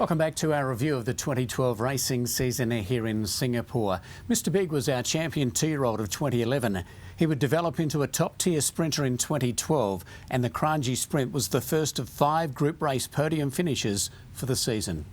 Welcome back to our review of the 2012 racing season here in Singapore. Mr Big was our champion 2-year-old of 2011. He would develop into a top-tier sprinter in 2012, and the Kranji Sprint was the first of 5 group race podium finishes for the season.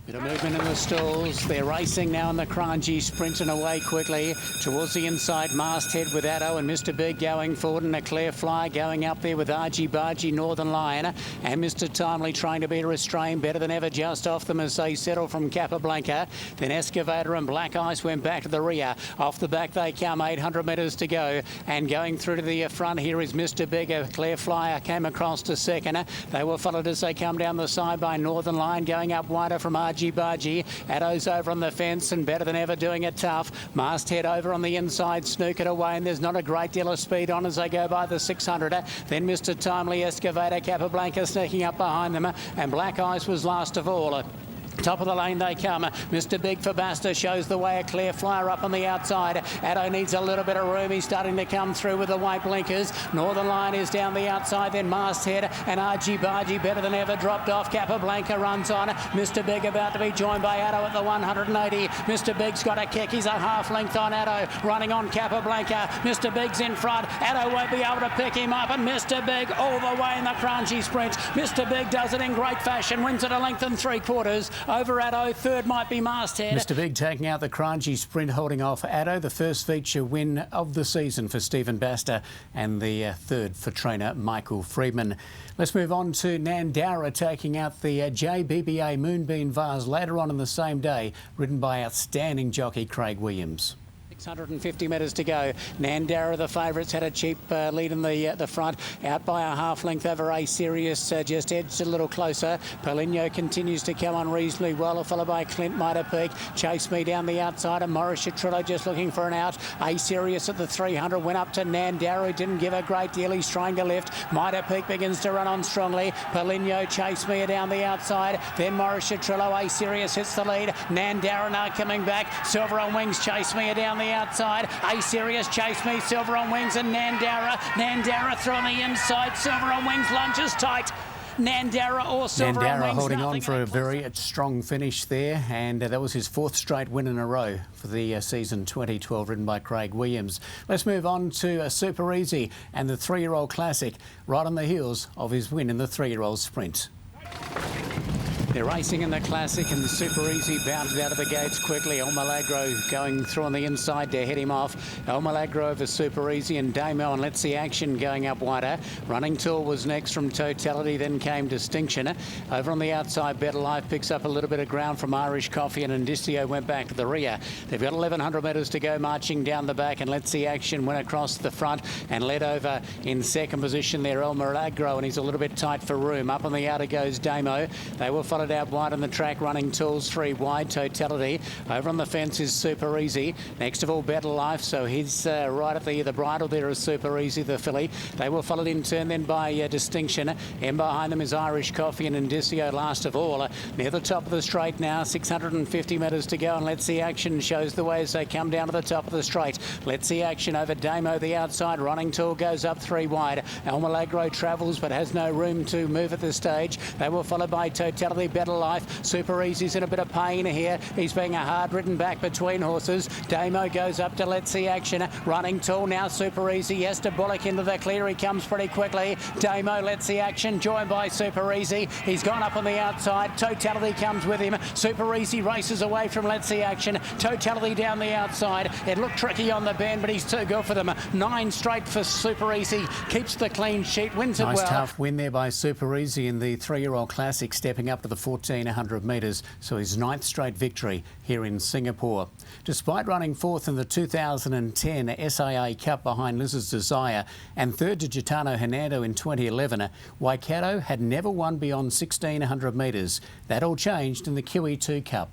Bit of movement in the stalls. They're racing now in the Kranji Sprint and away quickly towards the inside masthead with Addo and Mr Big going forward, and a Clear Fly going up there with Argy Bargy, Northern Lion, and Mr Timely trying to be restrained better than ever just off them as they settle from Capablanca. Then Excavator and Black Ice went back to the rear. Off the back they come, 800 metres to go, and going through to the front here is Mr Big. A Clear Flyer came across to second. They were followed as they come down the side by Northern Lion, going up wider from Argy Bargy. Addo's over on the fence and better than ever doing it tough. Masthead over on the inside, snook it away, and there's not a great deal of speed on as they go by the 600. Then Mr Timely, Excavator, Capablanca sneaking up behind them, and Black Ice was last of all. Top of the lane they come. Mr Big for Basta shows the way. A Clear Flyer up on the outside. Addo needs a little bit of room. He's starting to come through with the white blinkers. Northern Lion is down the outside. Then Masthead and Argy Bargy better than ever dropped off. Capablanca runs on. Mr Big about to be joined by Addo at the 180. Mr Big's got a kick. He's a half length on Addo. Running on Capablanca. Mr Big's in front. Addo won't be able to pick him up. And Mr Big all the way in the Kranji Sprint. Mr Big does it in great fashion. Wins it a length and 3/4. Over Addo, third might be Masthead. Mr Big taking out the Kranji Sprint, holding off Addo, the first feature win of the season for Stephen Basta, and the third for trainer Michael Friedman. Let's move on to Nandara taking out the JBBA Moonbeam Vase later on in the same day, ridden by outstanding jockey Craig Williams. 650 metres to go. Nandara, the favourites, had a cheap lead in the front, out by a half length over A Sirius, just edged a little closer. Paulinho continues to come on reasonably well, followed by Clint Mitre Peak. Chase Me down the outside, and Morris Chatrillo just looking for an out. A Sirius at the 300 went up to Nandara, who didn't give a great deal. He's trying to lift. Mitre Peak begins to run on strongly. Paulinho, Chase Me down the outside. Then Morris Chatrillo, A Sirius hits the lead. Nandara now coming back. Silver on Wings, Chase Me down the outside. A Sirius, Chase Me, Silver on Wings, and Nandara through on the inside. Silver on Wings lunges tight. Nandara or Silver on Wings. Holding on for a very strong finish there, and that was his 4th straight win in a row for the season 2012, ridden by Craig Williams. Let's move on to Super Easy and the 3-year-old classic, right on the heels of his win in the 3-year-old sprint. They're racing in the Classic, and Super Easy bounded out of the gates quickly. El Milagro going through on the inside to head him off. El Milagro over Super Easy, and Damo and Let's See Action going up wider. Running Tour was next from Totality, then came Distinction. Over on the outside, Better Life picks up a little bit of ground from Irish Coffee, and Indicio went back to the rear. They've got 1,100 metres to go, marching down the back, and Let's See Action went across the front and led over in second position there, El Milagro, and he's a little bit tight for room. Up on the outer goes Damo. They were followed out wide on the track. Running Tools 3 wide. Totality over on the fence is Super Easy. Next of all, Better Life, so he's right at the bridle there is Super Easy, the filly. They were followed in turn then by Distinction, and behind them is Irish Coffee and Indicio last of all. Near the top of the straight now, 650 metres to go, and Let's See Action shows the way as they come down to the top of the straight. Let's See Action over Damo the outside. Running Tool goes up 3 wide. El Milagro travels but has no room to move at this stage. They were followed by Totality, Better Life. Super Easy's in a bit of pain here. He's being a hard-ridden back between horses. Damo goes up to Let's See Action. Running Tool now, Super Easy. He has to bullock into the clear. He comes pretty quickly. Damo, Let's See Action, joined by Super Easy. He's gone up on the outside. Totality comes with him. Super Easy races away from Let's See Action. Totality down the outside. It looked tricky on the bend, but he's too good for them. 9 straight for Super Easy. Keeps the clean sheet, wins it well. Nice tough win there by Super Easy in the 3-year-old Classic, stepping up to the 1,400 metres, so his 9th straight victory here in Singapore. Despite running 4th in the 2010 SIA Cup behind Lizard's Desire and 3rd to Gitano Hernando in 2011, Waikato had never won beyond 1,600 metres. That all changed in the QE2 Cup.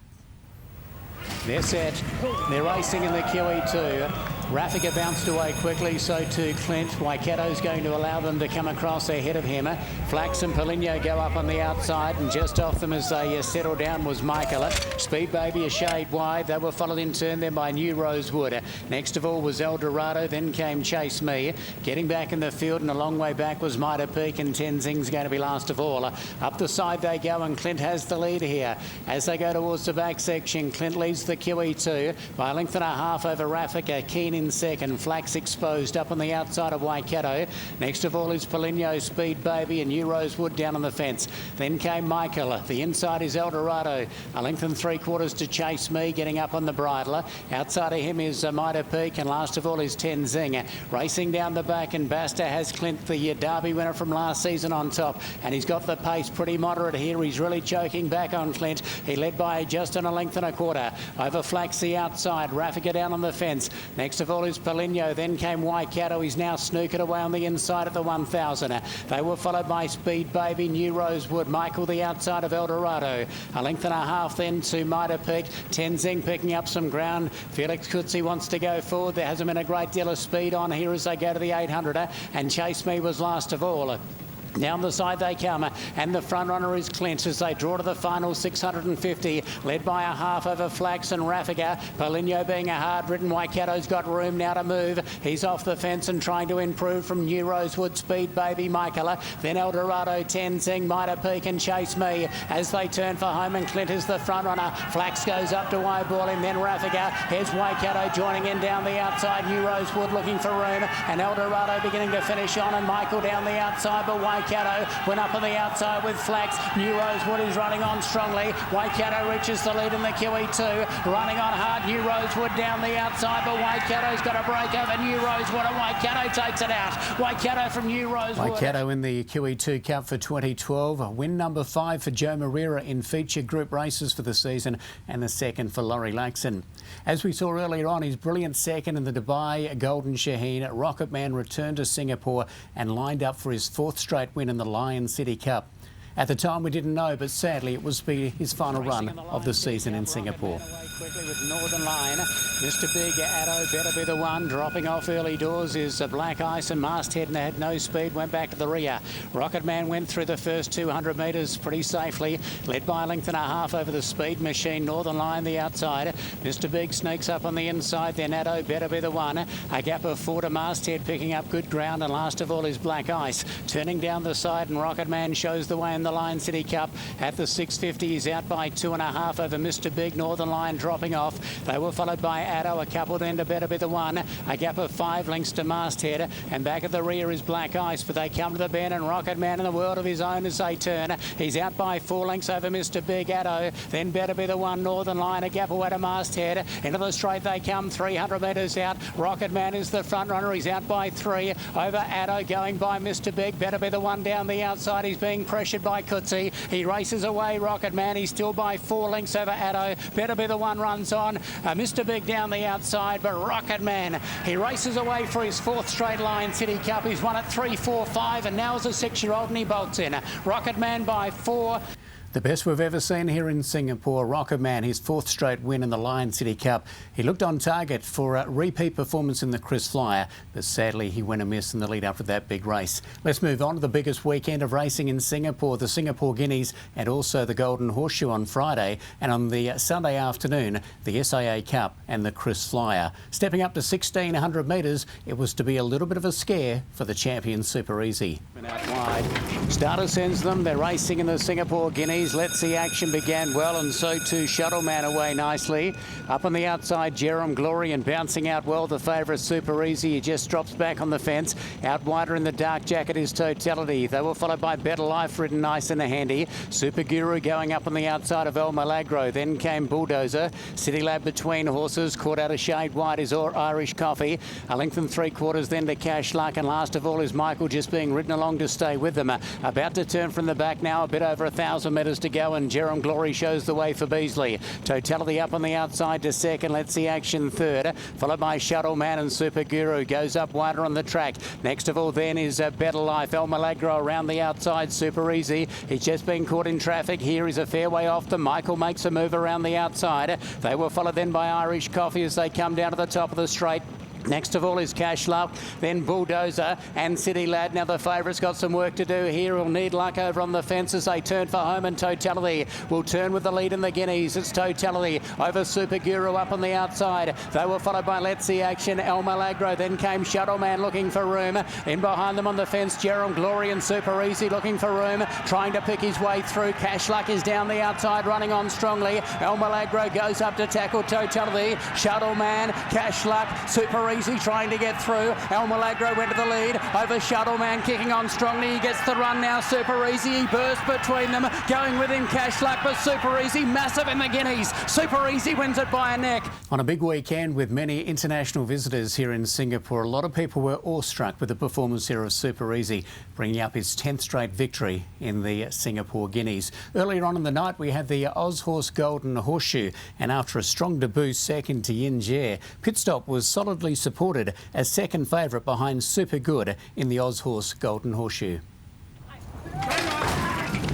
They're set. They're racing in the QE2. Raffica bounced away quickly, so too Clint. Waikato's going to allow them to come across ahead of him. Flax and Polino go up on the outside, and just off them as they settle down was Michael. Speed Baby a shade wide. They were followed in turn then by New Rosewood. Next of all was Eldorado, then came Chase Me. Getting back in the field and a long way back was Mitre Peak, and Tenzing's going to be last of all. Up the side they go, and Clint has the lead here. As they go towards the back section, Clint leads the QE2 by a length and a half over Raffica. Keen in second, Flax exposed up on the outside of Waikato. Next of all is Polino, Speed Baby, and New Rosewood down on the fence. Then came Michael. The inside is Eldorado. A length and 3/4 to Chase Me, getting up on the bridle. Outside of him is Mitre Peak, and last of all is Tenzing. Racing down the back, and Basta has Clint, the Derby winner from last season, on top, and he's got the pace pretty moderate here. He's really choking back on Clint. He led by just on a length and a quarter. Over Flax the outside, Raffica down on the fence. Next of all is Polino, then came Waikato. He's now snookered away on the inside at the 1000. They were followed by Speed Baby, New Rosewood, Michael the outside of Eldorado. A length and a half then to Mitre Peak. Tenzing picking up some ground. Felix Kutsi wants to go forward. There hasn't been a great deal of speed on here as they go to the 800, and Chase Me was last of all. Down the side they come, and the front runner is Clint as they draw to the final 650, led by a half over Flax and Raffica. Polino being a hard-ridden, Waikato's got room now to move. He's off the fence and trying to improve from New Rosewood, Speed Baby, Michael. Then Eldorado, Tenzing, Mitre Peak, and Chase Me as they turn for home, and Clint is the front runner. Flax goes up to eyeball him, then Raffica. Here's Waikato joining in down the outside. New Rosewood looking for room, and Eldorado beginning to finish on, and Michael down the outside, but Waikato went up on the outside with Flax. New Rosewood is running on strongly. Waikato reaches the lead in the QE2. Running on hard, New Rosewood down the outside, but Waikato's got a break over New Rosewood, and Waikato takes it out. Waikato from New Rosewood. Waikato in the QE2 Cup for 2012. Win number 5 for Joe Moreira in feature group races for the season, and the second for Laurie Laxon. As we saw earlier on, his brilliant second in the Dubai Golden Shaheen, Rocket Man returned to Singapore and lined up for his 4th straight win in the Lion City Cup. At the time we didn't know, but sadly it was his final run of the season in Singapore. Quickly with Northern Line, Mr. Big Addo better be the one. Dropping off early doors is Black Ice, and Masthead had no speed, went back to the rear. Rocket Man went through the first 200 metres pretty safely, led by a length and a half over the Speed Machine. Northern Line the outside. Mr. Big sneaks up on the inside, then Addo better be the one. A gap of 4 to Masthead, picking up good ground, and last of all is Black Ice. Turning down the side, and Rocket Man shows the way in the Lion City Cup. At the 650, he's out by 2.5 over Mr. Big. Northern Line dropping off. They were followed by Addo, a couple then to better be the one. A gap of 5 lengths to Masthead, and back at the rear is Black Ice, but they come to the bend, and Rocket Man in the world of his own as they turn. He's out by 4 lengths over Mr. Big Addo, then better be the one. Northern Line, a gap away to Masthead. Into the straight they come, 300 metres out. Rocket Man is the front runner. He's out by 3 over Addo, going by Mr. Big. Better be the one down the outside. He's being pressured by Kutsi. He races away, Rocket Man. He's still by 4 lengths over Addo. Better be the one runs on. Mr. Big down the outside, but Rocket Man, he races away for his 4th straight Lion City Cup. He's won at 3, 4, 5, and now as a 6-year-old, and he bolts in. Rocket Man by 4. The best we've ever seen here in Singapore. Rocket Man, his 4th straight win in the Lion City Cup. He looked on target for a repeat performance in the Chris Flyer, but sadly he went amiss in the lead up to that big race. Let's move on to the biggest weekend of racing in Singapore, the Singapore Guineas and also the Golden Horseshoe on Friday, and on the Sunday afternoon, the SIA Cup and the Chris Flyer. Stepping up to 1,600 metres, it was to be a little bit of a scare for the champion Super Easy. Out wide. Starter sends them. They're racing in the Singapore Guineas. Let's See action began well, and so too Shuttle Man away nicely. Up on the outside, Jerem Glory, and bouncing out well the favourite Super Easy. He just drops back on the fence. Out wider in the dark jacket is Totality. They were followed by Better Life, ridden nice in the handy. Super Guru going up on the outside of El Milagro. Then came Bulldozer. City Lab between horses. Caught out a shade wide is Irish Coffee. A length and 3/4 then to Cash Luck, and last of all is Michael, just being ridden along to stay with them. About to turn from the back now, a bit over 1,000 metres to go, and Jerem Glory shows the way for Beasley. Totality up on the outside to second. Let's See action third, followed by Shuttle Man, and Super Guru goes up wider on the track. Next of all then is Better Life. El Milagro around the outside. Super Easy, he's just been caught in traffic. Here is a fair way off them. Michael makes a move around the outside. They were followed then by Irish Coffee as they come down to the top of the straight. Next of all is Cash Luck, then Bulldozer and City Lad. Now the favourite's got some work to do here. He'll need luck over on the fences. They turn for home, and Totality will turn with the lead in the Guineas. It's Totality over Super Guru up on the outside. They were followed by Let's See Action, El Milagro. Then came Shuttle Man looking for room. In behind them on the fence, Jerem Glory and Super Easy looking for room, trying to pick his way through. Cash Luck is down the outside, running on strongly. El Milagro goes up to tackle Totality. Shuttle Man, Cash Luck, Super Easy trying to get through. El Milagro went to the lead over Shuttle Man, kicking on strongly. He gets the run now. Super Easy, he bursts between them, going with him Cash Luck, but Super Easy massive in the Guineas. Super Easy wins it by a neck. On a big weekend with many international visitors here in Singapore, a lot of people were awestruck with the performance here of Super Easy, bringing up his 10th straight victory in the Singapore Guineas. Earlier on in the night, we had the Ozhorse Golden Horseshoe, and after a strong debut second to Yin Jie, Pitstop was solidly supported as second favourite behind Super Good in the Ozhorse Golden Horseshoe.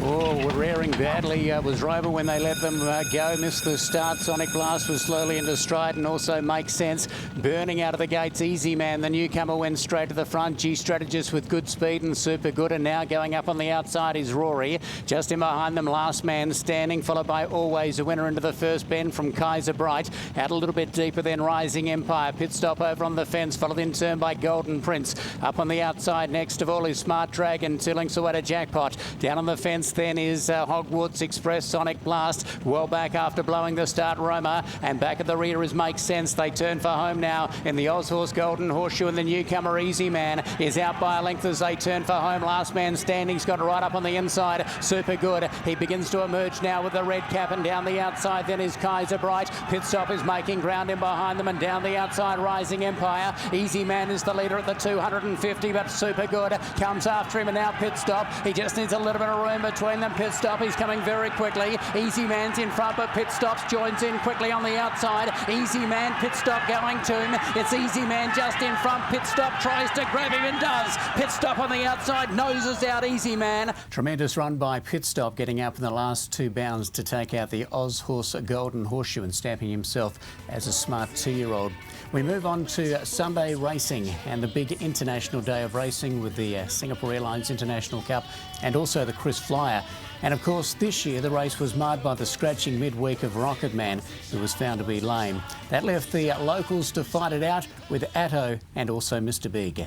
Oh, were rearing badly was Rover when they let them go. Missed the start. Sonic Blast was slowly into stride, and also Makes Sense burning out of the gates. Easy Man, the newcomer, went straight to the front. G Strategist with good speed and Super Good, and now going up on the outside is Rory. Just in behind them, Last Man Standing, followed by Always a winner into the first bend from Kaiser Bright. Out a little bit deeper, then Rising Empire. Pit stop over on the fence, followed in turn by Golden Prince. Up on the outside, next of all is Smart Dragon, Tilling Sawada Jackpot. Down on the fence then is Hogwarts Express, Sonic Blast, well back after blowing the start, Roma, and back at the rear is Makes Sense. They turn for home now in the Ozhorse Golden Horseshoe, and the newcomer Easy Man is out by a length as they turn for home. Last Man Standing's got right up on the inside. Super Good, he begins to emerge now with the red cap, and down the outside then is Kaiser Bright. Pitstop is making ground in behind them, and down the outside Rising Empire. Easy Man is the leader at the 250, but Super Good comes after him, and now Pitstop, he just needs a little bit of room between them. Pitstop, he's coming very quickly. Easy Man's in front, but Pitstops joins in quickly on the outside. Easy Man, Pitstop going to him. It's Easy Man just in front. Pitstop tries to grab him and does. Pitstop on the outside, noses out Easy Man. Tremendous run by Pitstop, getting up in the last two bounds to take out the Ozhorse Golden Horseshoe and stamping himself as a smart 2-year-old. We move on to Sunday racing and the big international day of racing with the Singapore Airlines International Cup and also the Chris Flyer. And of course, this year the race was marred by the scratching midweek of Rocket Man, who was found to be lame. That left the locals to fight it out with Atto and also Mr. Big.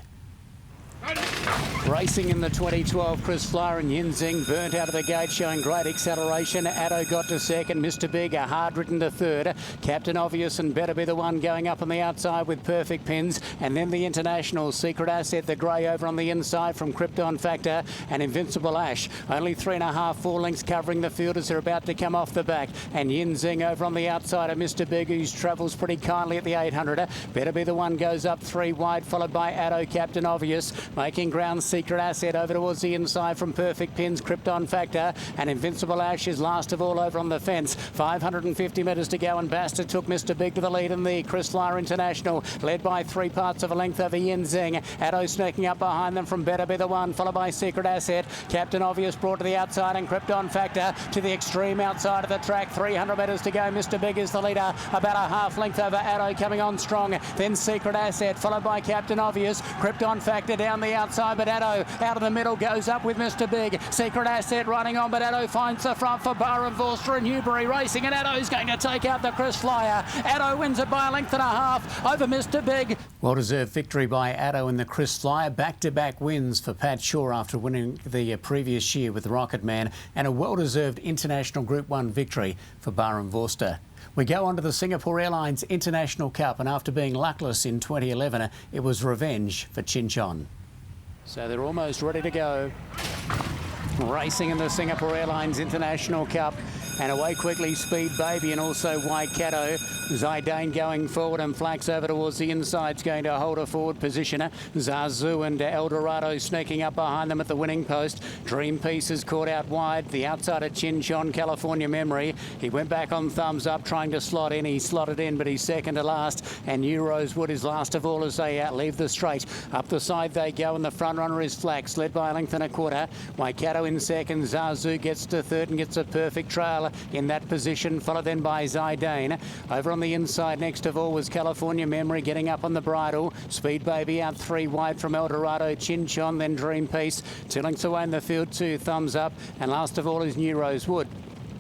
Racing in the 2012 Chris Flyer and Yinzing burnt out of the gate, showing great acceleration. Atto got to second. Mr. Big, a hard-ridden to third. Captain Obvious and Better Be the One going up on the outside with perfect pins. And then the International Secret Asset, the grey over on the inside from Krypton Factor and Invincible Ash. Only 3.5, 4 lengths covering the field as they're about to come off the back. And Yinzing over on the outside of Mr. Big, who travels pretty kindly at the 800. Better Be the One goes up 3 wide, followed by Atto, Captain Obvious, making ground. Secret Asset over towards the inside from Perfect Pins, Krypton Factor, and Invincible Ash is last of all over on the fence. 550 metres to go, and Bastard took Mr. Big to the lead in the Chris Flyer International, led by 3 parts of a length over Yinzing. Atto sneaking up behind them from Better Be the One, followed by Secret Asset. Captain Obvious brought to the outside, and Krypton Factor to the extreme outside of the track. 300 metres to go. Mr. Big is the leader, about a half length over Atto, coming on strong. Then Secret Asset, followed by Captain Obvious. Krypton Factor down the outside, but Atto out of the middle goes up with Mr. Big. Secret Asset running on, but Atto finds the front for Barham Vorster and Newbury Racing, and Atto's going to take out the Chris Flyer. Atto wins it by a length and a half over Mr. Big. Well-deserved victory by Atto in the Chris Flyer. Back-to-back wins for Pat Shaw after winning the previous year with Rocket Man, and a well-deserved international Group 1 victory for Barham Vorster. We go on to the Singapore Airlines International Cup, and after being luckless in 2011, it was revenge for Chin Chon. So they're almost ready to go. Racing in the Singapore Airlines International Cup. And away quickly, Speed Baby and also Waikato. Zidane going forward, and Flax over towards the inside's going to hold a forward position. Zazu and Eldorado sneaking up behind them at the winning post. Dream Piece is caught out wide. The outside of Chin Chon, California Memory. He went back on thumbs up trying to slot in. He slotted in, but he's second to last. And New Rosewood is last of all as they leave the straight. Up the side they go, and the front runner is Flax, led by a length and a quarter. Waikato in second. Zazu gets to third and gets a perfect trail in that position, followed then by Zidane. Over on on the inside. Next of all was California Memory getting up on the bridle. Speed Baby out 3 wide from Eldorado. Chinchon, then Dream Piece. 2 lengths away in the field, 2 Thumbs Up. And last of all is New Rosewood.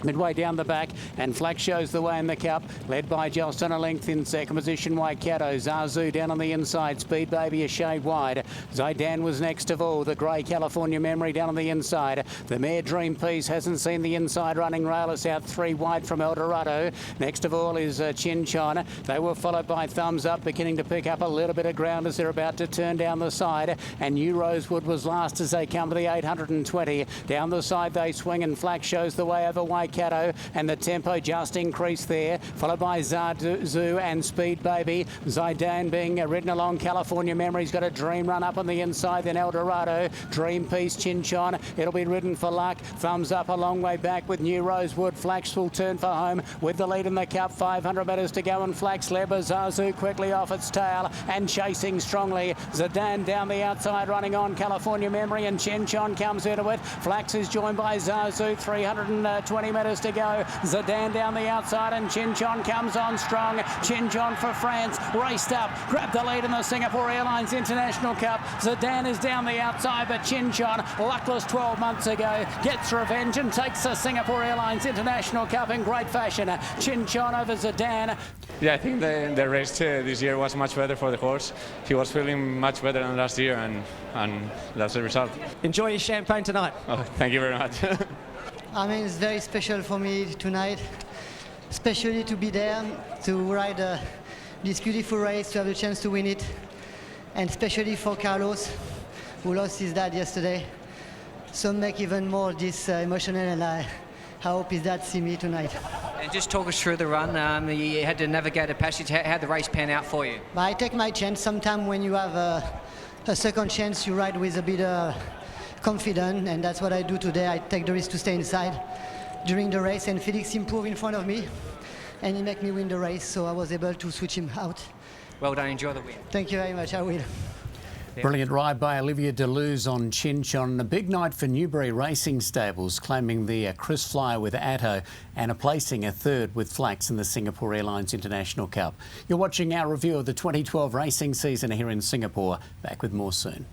Midway down the back, and Flax shows the way in the cup, led by Just on a length. In second position, Waikato. Zazu down on the inside, Speed Baby a shade wide. Zidane was next of all, the grey California Memory down on the inside. The mare Dream Piece hasn't seen the inside running rail. It's out 3 wide from Eldorado. Next of all is Chinchon. They were followed by Thumbs Up, beginning to pick up a little bit of ground as they're about to turn down the side. And New Rosewood was last as they come to the 820. Down the side they swing, and Flax shows the way over Waikato. And the tempo just increased there, followed by Zazu and Speed Baby. Zidane being ridden along. California Memory's got a dream run up on the inside, then Eldorado. Dream Piece, Chinchon, it'll be ridden for luck. Thumbs Up a long way back with New Rosewood. Flax will turn for home with the lead in the cup. 500 metres to go, and Flax led. Zazu quickly off its tail and chasing strongly. Zidane down the outside running on. California Memory and Chinchon comes into it. Flax is joined by Zazu. 320 metres to go. Zidane down the outside, and Chinchon comes on strong. Chinchon for France raced up, grabbed the lead in the Singapore Airlines International Cup. Zidane is down the outside, but Chinchon, luckless 12 months ago, gets revenge and takes the Singapore Airlines International Cup in great fashion. Chinchon over Zidane. Yeah, I think the race this year was much better for the horse. He was feeling much better than last year, and that's the result. Enjoy your champagne tonight. Oh, thank you very much. I mean, it's very special for me tonight, especially to be there, to ride this beautiful race, to have the chance to win it, and especially for Carlos, who lost his dad yesterday. So make even more this emotional, and I hope his dad see me tonight. And just talk us through the run. You had to navigate a passage. How'd the race pan out for you? But I take my chance. Sometimes when you have a second chance, you ride with a bit confident, and that's what I do today. I take the risk to stay inside during the race, and Felix improved in front of me, and he made me win the race, so I was able to switch him out. Well done, enjoy the win. Thank you very much, I will. Brilliant ride by Olivia Deleuze on Chinchon. A big night for Newbury Racing Stables, claiming the Chris Flyer with Atto and placing a third with Flax in the Singapore Airlines International Cup. You're watching our review of the 2012 racing season here in Singapore. Back with more soon.